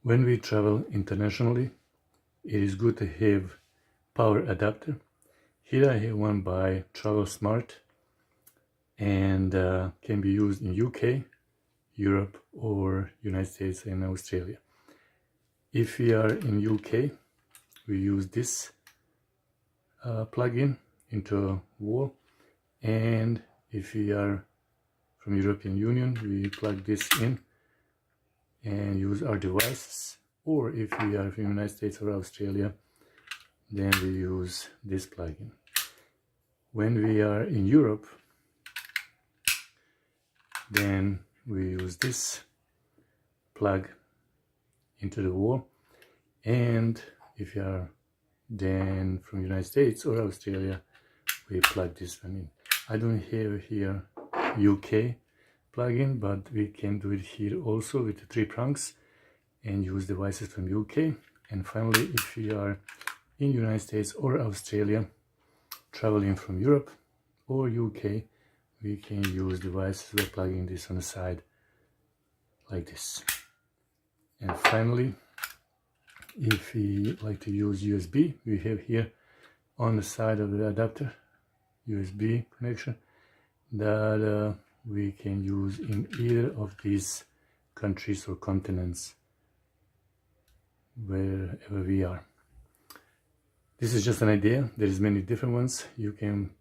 When we travel internationally, it is good to have power adapter. Here I have one by TravelSmart, and can be used in UK, Europe, or United States and Australia. If we are in UK, we use this plug-in into a wall, and if we are from European Union, we plug this in and use our devices, or if we are from United States or Australia, then we use this plug-in. When we are in Europe, then we use this plug into the wall, and if you are then from United States or Australia, we plug this one in. I don't have here UK plug-in, but we can do it here also with the 3 prongs and use devices from UK. And finally, if we are in United States or Australia, traveling from Europe or UK, we can use devices by plugging this on the side like this. And finally, if we like to use USB, we have here on the side of the adapter USB connection that we can use in either of these countries or continents wherever we are. This is just an idea. There is many different ones. You can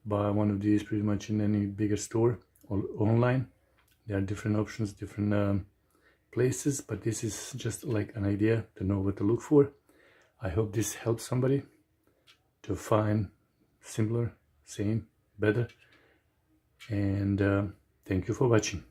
buy one of these pretty much in any bigger store or online. There are different options, different places, but this is just like an idea to know what to look for. I hope this helps somebody to find similar, same, better, and thank you for watching.